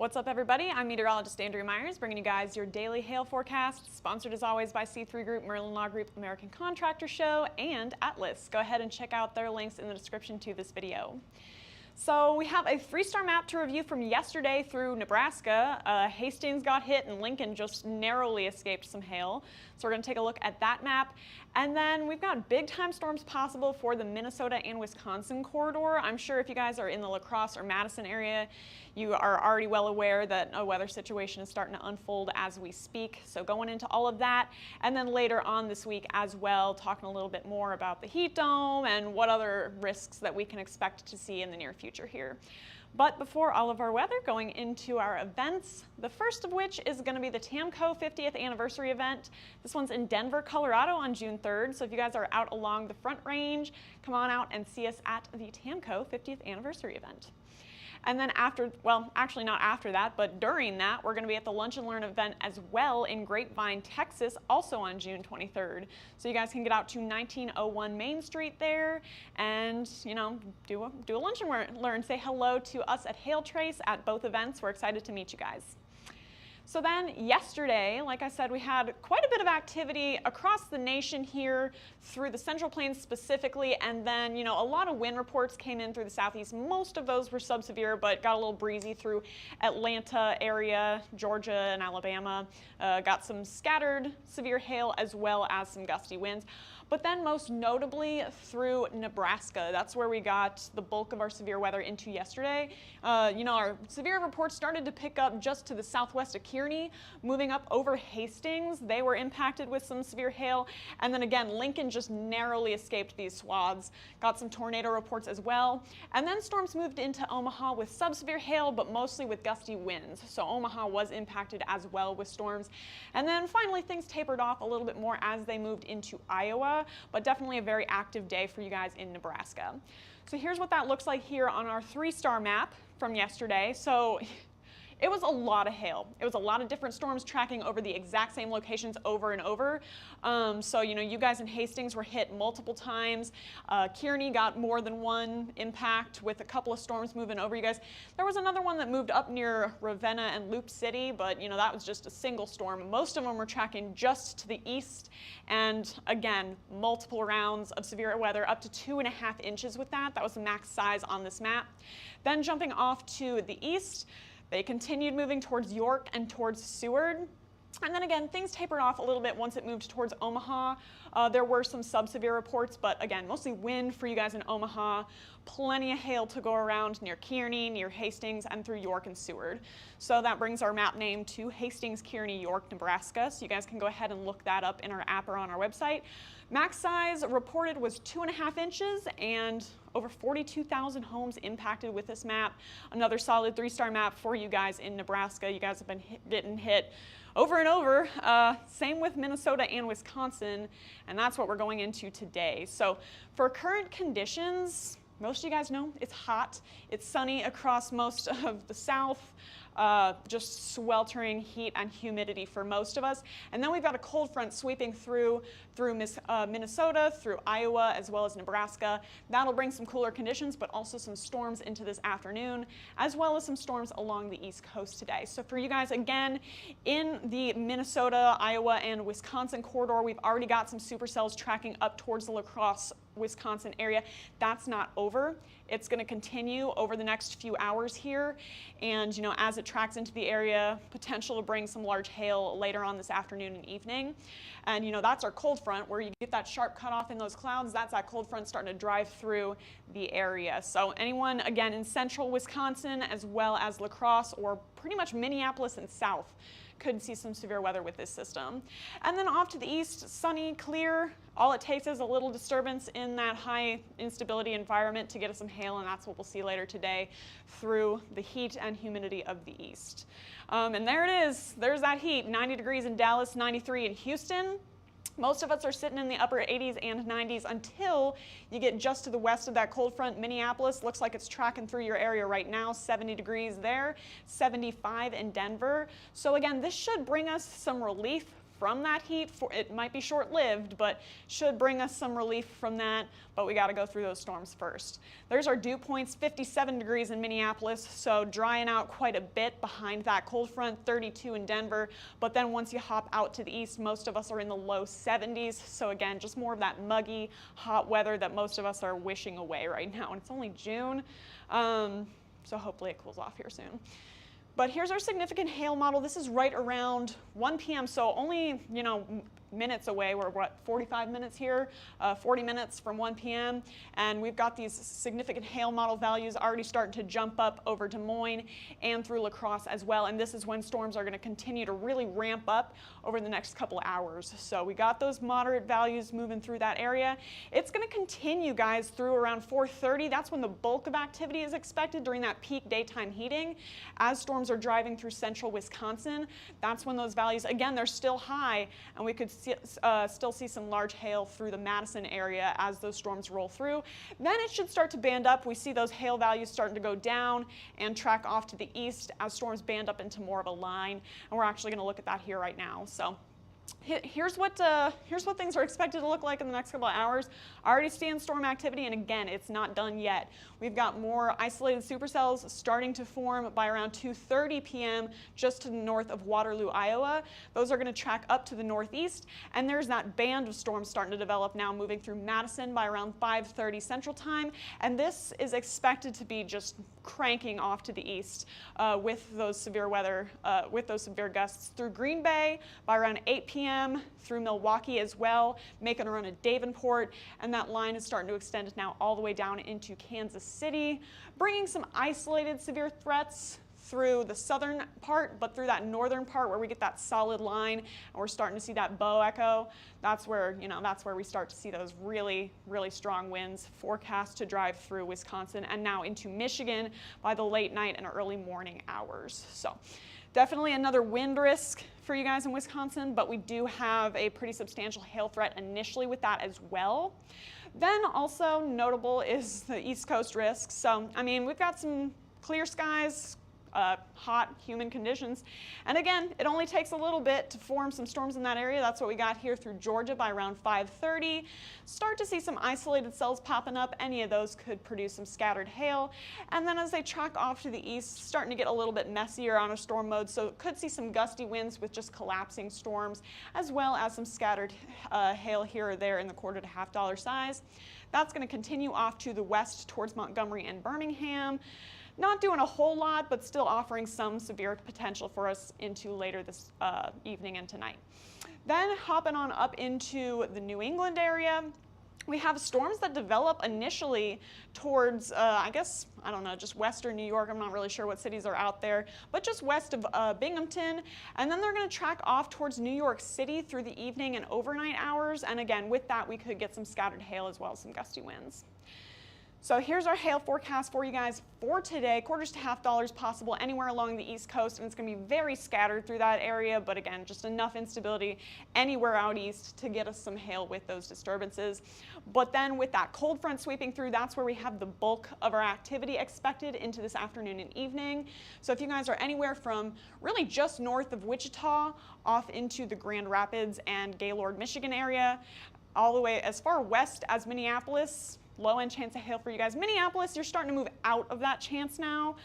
What's up, everybody? I'm meteorologist Andrea Myers, bringing you guys your daily hail forecast, sponsored as always by C3 Group, Merlin Law Group, American Contractor Show, and Atlas. Go ahead and check out their links in the description to this video. So we have a 3-star map to review from yesterday through Nebraska. Hastings got hit and Lincoln just narrowly escaped some hail. So we're going to take a look at that map. And then we've got big time storms possible for the Minnesota and Wisconsin corridor. I'm sure if you guys are in the La Crosse or Madison area, you are already well aware that a weather situation is starting to unfold as we speak. So going into all of that, and then later on this week as well, talking a little bit more about the heat dome and what other risks that we can expect to see in the near future here. But before all of our weather, going into our events, the first of which is going to be the TAMCO 50th anniversary event. This one's in Denver, Colorado on June 3rd. So if you guys are out along the Front Range, come on out and see us at the TAMCO 50th anniversary event. And then after, well, actually not after that, but during that, we're going to be at the Lunch and Learn event as well in Grapevine, Texas, also on June 23rd. So you guys can get out to 1901 Main Street there and, you know, do a lunch and learn. Say hello to us at Hail Trace at both events. We're excited to meet you guys. So then yesterday, like I said, we had quite a bit of activity across the nation here through the Central Plains specifically, and then, you know, a lot of wind reports came in through the southeast. Most of those were subsevere, but got a little breezy through Atlanta area, Georgia and Alabama. Got some scattered severe hail as well as some gusty winds. But then most notably through Nebraska. That's where we got the bulk of our severe weather into yesterday. You know, our severe reports started to pick up just to the southwest of Kearney, moving up over Hastings. They were impacted with some severe hail. And then again, Lincoln just narrowly escaped these swaths. Got some tornado reports as well. And then storms moved into Omaha with subsevere hail, but mostly with gusty winds. So Omaha was impacted as well with storms. And then finally things tapered off a little bit more as they moved into Iowa, but definitely a very active day for you guys in Nebraska. So here's what that looks like here on our 3-star map from yesterday. So it was a lot of hail. It was a lot of different storms tracking over the exact same locations over and over. So, you know, you guys in Hastings were hit multiple times. Kearney got more than one impact with a couple of storms moving over you guys. There was another one that moved up near Ravenna and Loop City, but, you know, that was just a single storm. Most of them were tracking just to the east. And again, multiple rounds of severe weather, up to 2.5 inches with that. That was the max size on this map. Then jumping off to the east, they continued moving towards York and towards Seward. And then again, things tapered off a little bit once it moved towards Omaha. There were some subsevere reports, but again, mostly wind for you guys in Omaha. Plenty of hail to go around near Kearney, near Hastings, and through York and Seward. So that brings our map name to Hastings, Kearney, York, Nebraska. So you guys can go ahead and look that up in our app or on our website. Max size reported was 2.5 inches and over 42,000 homes impacted with this map. Another solid 3-star map for you guys in Nebraska. You guys have been getting hit over and over. Same with Minnesota and Wisconsin, and that's what we're going into today. So for current conditions, most of you guys know it's hot. It's sunny across most of the South. Just sweltering heat and humidity for most of us. And then we've got a cold front sweeping through Minnesota, through Iowa, as well as Nebraska. That'll bring some cooler conditions, but also some storms into this afternoon, as well as some storms along the East Coast today. So for you guys, again, in the Minnesota, Iowa, and Wisconsin corridor, we've already got some supercells tracking up towards the La Crosse, Wisconsin area. That's not over. It's going to continue over the next few hours here, and, you know, as it tracks into the area, potential to bring some large hail later on this afternoon and evening. And, you know, that's our cold front where you get that sharp cutoff in those clouds. That's that cold front starting to drive through the area. So anyone, again, in central Wisconsin as well as La Crosse or pretty much Minneapolis and south could see some severe weather with this system. And then off to the east, sunny, clear. All it takes is a little disturbance in that high instability environment to get us some hail, and that's what we'll see later today through the heat and humidity of the east. And there it is. There's that heat. 90 degrees in Dallas, 93 in Houston. Most of us are sitting in the upper 80s and 90s until you get just to the west of that cold front. Minneapolis looks like it's tracking through your area right now, 70 degrees there, 75 in Denver. So again, this should bring us some relief from that heat. It might be short-lived, but should bring us some relief from that, but we got to go through those storms first. There's our dew points, 57 degrees in Minneapolis, so drying out quite a bit behind that cold front, 32 in Denver, but then once you hop out to the east, most of us are in the low 70s, so again, just more of that muggy, hot weather that most of us are wishing away right now, and it's only June, so hopefully it cools off here soon. But here's our significant hail model. This is right around 1 p.m., so only, minutes away. We're, 45 minutes here, 40 minutes from 1 p.m., and we've got these significant hail model values already starting to jump up over Des Moines and through La Crosse as well, and this is when storms are going to continue to really ramp up over the next couple of hours. So we got those moderate values moving through that area. It's going to continue, guys, through around 4:30. That's when the bulk of activity is expected during that peak daytime heating. As storms are driving through central Wisconsin, that's when those values, again, they're still high, and we could still see some large hail through the Madison area as those storms roll through. Then it should start to band up. We see those hail values starting to go down and track off to the east as storms band up into more of a line, and we're actually going to look at that here right now. So here's what things are expected to look like in the next couple of hours. Already seeing storm activity, and again, it's not done yet. We've got more isolated supercells starting to form by around 2:30 p.m. just to the north of Waterloo, Iowa. Those are going to track up to the northeast, and there's that band of storms starting to develop now, moving through Madison by around 5:30 Central Time, and this is expected to be just cranking off to the east with those severe weather, with those severe gusts through Green Bay by around 8 p.m. through Milwaukee as well, making a run at Davenport, and that line is starting to extend now all the way down into Kansas City, bringing some isolated severe threats through the southern part, but through that northern part where we get that solid line and we're starting to see that bow echo, that's where we start to see those really, really strong winds forecast to drive through Wisconsin and now into Michigan by the late night and early morning hours. So definitely another wind risk for you guys in Wisconsin, but we do have a pretty substantial hail threat initially with that as well. Then also notable is the East Coast risk. So, I mean, we've got some clear skies, hot, humid conditions. And again, it only takes a little bit to form some storms in that area. That's what we got here through Georgia by around 5:30. Start to see some isolated cells popping up. Any of those could produce some scattered hail. And then as they track off to the east, starting to get a little bit messier on a storm mode. So could see some gusty winds with just collapsing storms, as well as some scattered hail here or there in the $quarter to $half size. That's going to continue off to the west towards Montgomery and Birmingham. Not doing a whole lot, but still offering some severe potential for us into later this evening and tonight. Then hopping on up into the New England area, we have storms that develop initially towards, just western New York. I'm not really sure what cities are out there, but just west of Binghamton. And then they're going to track off towards New York City through the evening and overnight hours. And again, with that, we could get some scattered hail as well as some gusty winds. So here's our hail forecast for you guys for today. $quarters to $half possible anywhere along the East Coast, and it's going to be very scattered through that area, but again, just enough instability anywhere out east to get us some hail with those disturbances. But then with that cold front sweeping through, that's where we have the bulk of our activity expected into this afternoon and evening. So if you guys are anywhere from really just north of Wichita off into the Grand Rapids and Gaylord, Michigan area, all the way as far west as Minneapolis, low-end chance of hail for you guys. Minneapolis, you're starting to move out of that chance now.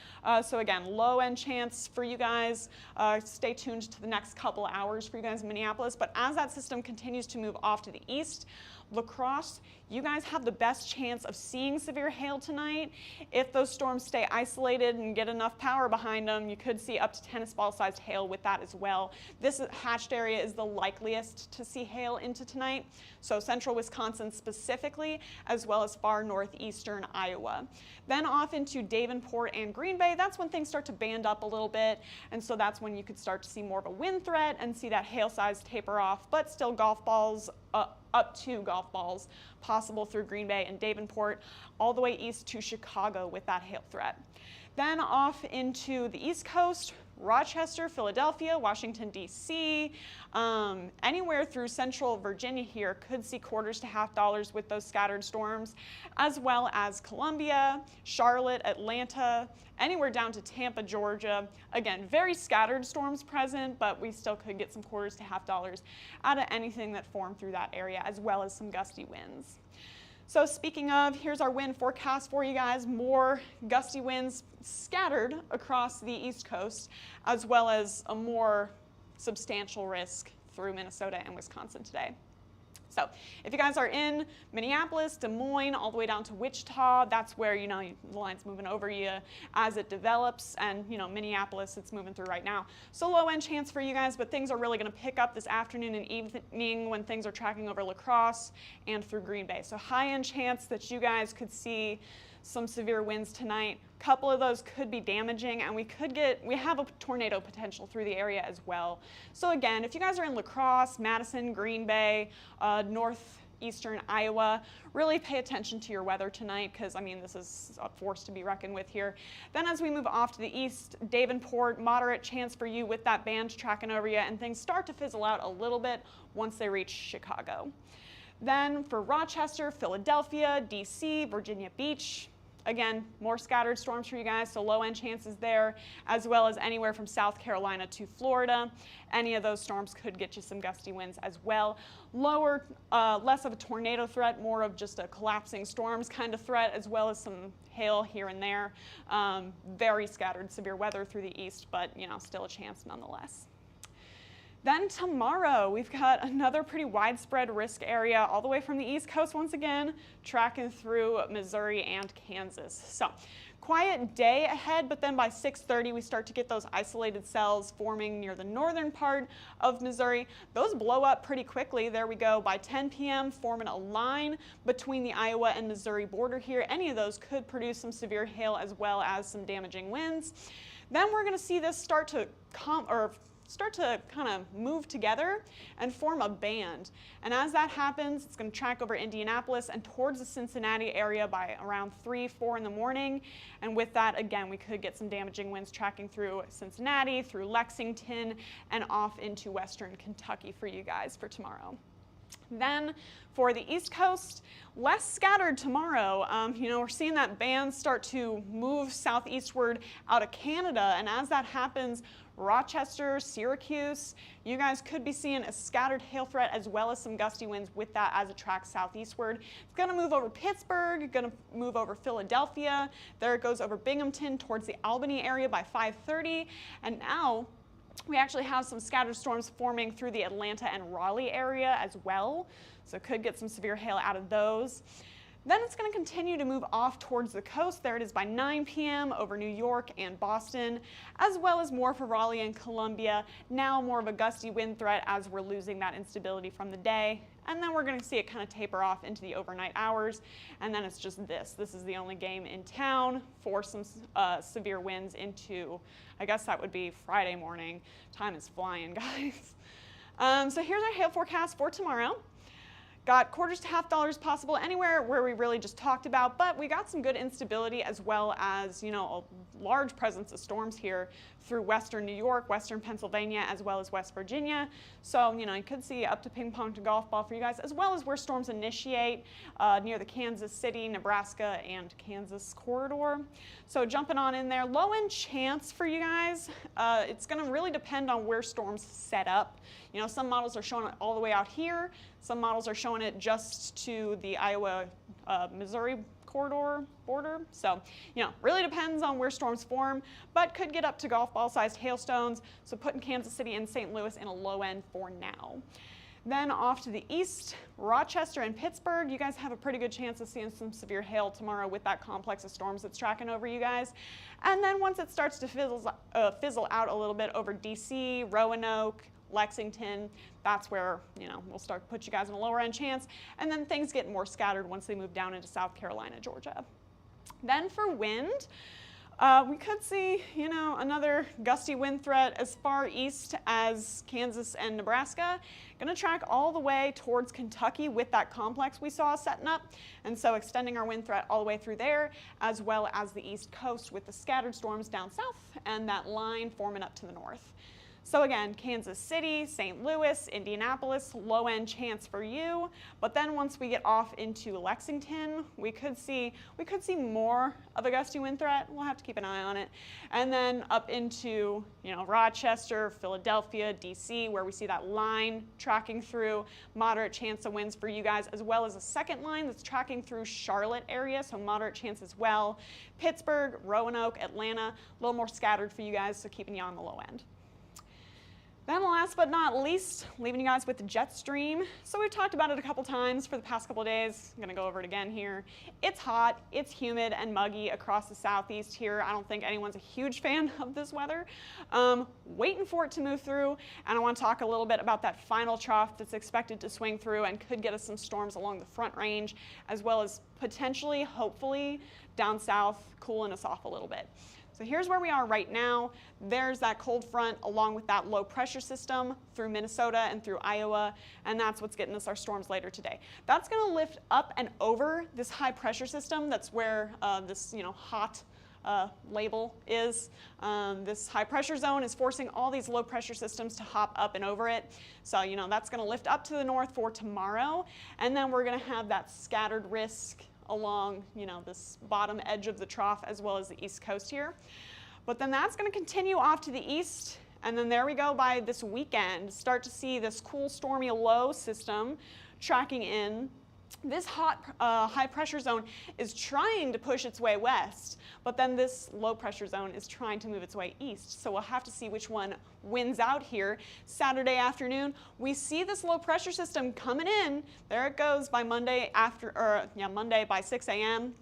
So again, low-end chance for you guys. Stay tuned to the next couple hours for you guys in Minneapolis. But as that system continues to move off to the east, La Crosse, you guys have the best chance of seeing severe hail tonight. If those storms stay isolated and get enough power behind them, you could see up to tennis ball sized hail with that as well. This hatched area is the likeliest to see hail into tonight. So central Wisconsin specifically, as well as far northeastern Iowa. Then off into Davenport and Green Bay, that's when things start to band up a little bit. And so that's when you could start to see more of a wind threat and see that hail size taper off, but still golf balls, up to golf balls possible through Green Bay and Davenport, all the way east to Chicago with that hail threat. Then off into the East Coast, Rochester, Philadelphia, Washington, D.C., anywhere through central Virginia here could see quarters to half dollars with those scattered storms, as well as Columbia, Charlotte, Atlanta, anywhere down to Tampa, Georgia. Again, very scattered storms present, but we still could get some quarters to half dollars out of anything that formed through that area, as well as some gusty winds. So speaking of, here's our wind forecast for you guys. More gusty winds scattered across the East Coast, as well as a more substantial risk through Minnesota and Wisconsin today. So if you guys are in Minneapolis, Des Moines, all the way down to Wichita, that's where, the line's moving over you as it develops. And, Minneapolis, it's moving through right now. So low end chance for you guys, but things are really going to pick up this afternoon and evening when things are tracking over La Crosse and through Green Bay. So high end chance that you guys could see some severe winds tonight. A couple of those could be damaging, and we have a tornado potential through the area as well. So again, if you guys are in La Crosse, Madison, Green Bay, northeastern Iowa, really pay attention to your weather tonight, because this is a force to be reckoned with here. Then as we move off to the east, Davenport, moderate chance for you with that band tracking over you, and things start to fizzle out a little bit once they reach Chicago. Then for Rochester, Philadelphia, D.C., Virginia Beach, again, more scattered storms for you guys, so low end chances there, as well as anywhere from South Carolina to Florida. Any of those storms could get you some gusty winds as well. Lower, less of a tornado threat, more of just a collapsing storms kind of threat, as well as some hail here and there. Very scattered severe weather through the east, but still a chance nonetheless. Then tomorrow, we've got another pretty widespread risk area all the way from the East Coast once again, tracking through Missouri and Kansas. So quiet day ahead, but then by 6:30, we start to get those isolated cells forming near the northern part of Missouri. Those blow up pretty quickly. There we go. By 10 p.m., forming a line between the Iowa and Missouri border here. Any of those could produce some severe hail as well as some damaging winds. Then we're going to see this start to kind of move together and form a band. And as that happens, it's going to track over Indianapolis and towards the Cincinnati area by around 3, 4 in the morning. And with that, again, we could get some damaging winds tracking through Cincinnati, through Lexington, and off into western Kentucky for you guys for tomorrow. Then for the East Coast, less scattered tomorrow. We're seeing that band start to move southeastward out of Canada, and as that happens, Rochester, Syracuse, you guys could be seeing a scattered hail threat as well as some gusty winds with that as it tracks southeastward. It's going to move over Pittsburgh, going to move over Philadelphia. There it goes over Binghamton towards the Albany area by 5:30. And now we actually have some scattered storms forming through the Atlanta and Raleigh area as well. So could get some severe hail out of those. Then it's going to continue to move off towards the coast. There it is by 9 p.m. over New York and Boston, as well as more for Raleigh and Columbia. Now more of a gusty wind threat as we're losing that instability from the day. And then we're going to see it kind of taper off into the overnight hours. And then it's just this. This is the only game in town for some severe winds into, I guess that would be Friday morning. Time is flying, guys. So here's our hail forecast for tomorrow. Got quarters to half dollars possible anywhere where we really just talked about, but we got some good instability as well as, a large presence of storms here through western New York, western Pennsylvania, as well as West Virginia. So, you could see up to ping pong to golf ball for you guys, as well as where storms initiate near the Kansas City, Nebraska, and Kansas corridor. So jumping on in there, low end chance for you guys. It's going to really depend on where storms set up. Some models are showing it all the way out here. Some models are showing it just to the Iowa, Missouri corridor border. So, really depends on where storms form, but could get up to golf ball sized hailstones. So putting Kansas City and St. Louis in a low end for now. Then off to the east, Rochester and Pittsburgh, you guys have a pretty good chance of seeing some severe hail tomorrow with that complex of storms that's tracking over you guys. And then once it starts to fizzle out a little bit over DC, Roanoke, Lexington, that's where, we'll start to put you guys in a lower end chance. And then things get more scattered once they move down into South Carolina, Georgia. Then for wind, We could see, another gusty wind threat as far east as Kansas and Nebraska. Going to track all the way towards Kentucky with that complex we saw setting up, and so extending our wind threat all the way through there, as well as the East Coast with the scattered storms down south and that line forming up to the north. So again, Kansas City, St. Louis, Indianapolis, low end chance for you. But then once we get off into Lexington, we could see more of a gusty wind threat. We'll have to keep an eye on it. And then up into, Rochester, Philadelphia, DC, where we see that line tracking through, moderate chance of winds for you guys, as well as a second line that's tracking through Charlotte area, so moderate chance as well. Pittsburgh, Roanoke, Atlanta, a little more scattered for you guys, so keeping you on the low end. Then last but not least, leaving you guys with the jet stream. So we've talked about it a couple times for the past couple days. I'm gonna go over it again here. It's hot, it's humid and muggy across the southeast here. I don't think anyone's a huge fan of this weather. Waiting for it to move through, and I want to talk a little bit about that final trough that's expected to swing through and could get us some storms along the front range, as well as potentially, hopefully, down south, cooling us off a little bit. So here's where we are right now. There's that cold front along with that low pressure system through Minnesota and through Iowa, and that's what's getting us our storms later today. That's going to lift up and over this high pressure system. That's where this hot label is. This high pressure zone is forcing all these low pressure systems to hop up and over it. So that's going to lift up to the north for tomorrow, and then we're going to have that scattered risk along this bottom edge of the trough as well as the East Coast here. But then that's going to continue off to the east, and then there we go by this weekend. Start to see this cool stormy low system tracking in. This hot high pressure zone is trying to push its way west, but then this low pressure zone is trying to move its way east. So we'll have to see which one wins out here. Saturday afternoon, we see this low pressure system coming in. There it goes by Monday Monday by 6 a.m.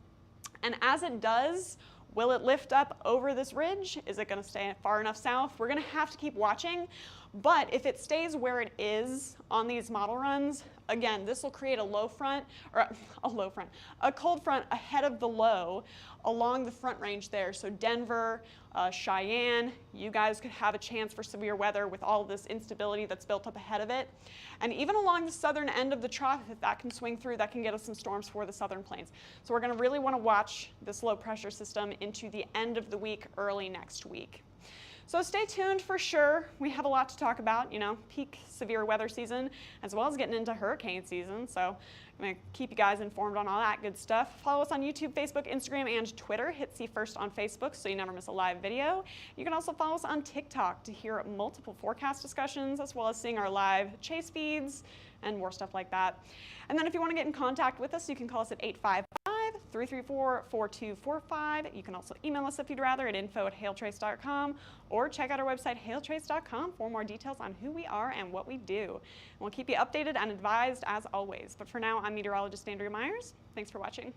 And as it does, will it lift up over this ridge? Is it going to stay far enough south? We're going to have to keep watching. But if it stays where it is on these model runs, again, this will create a cold front ahead of the low along the front range there. So Denver, Cheyenne, you guys could have a chance for severe weather with all this instability that's built up ahead of it. And even along the southern end of the trough, if that can swing through, that can get us some storms for the southern plains. So we're going to really want to watch this low pressure system into the end of the week, early next week. So stay tuned for sure. We have a lot to talk about, peak severe weather season, as well as getting into hurricane season. So I'm going to keep you guys informed on all that good stuff. Follow us on YouTube, Facebook, Instagram, and Twitter. Hit See First on Facebook so you never miss a live video. You can also follow us on TikTok to hear multiple forecast discussions, as well as seeing our live chase feeds and more stuff like that. And then if you want to get in contact with us, you can call us at 855-334-4245. You can also email us if you'd rather at info@hailtrace.com, or check out our website hailtrace.com for more details on who we are and what we do. And we'll keep you updated and advised as always. But for now, I'm meteorologist Andrea Myers. Thanks for watching.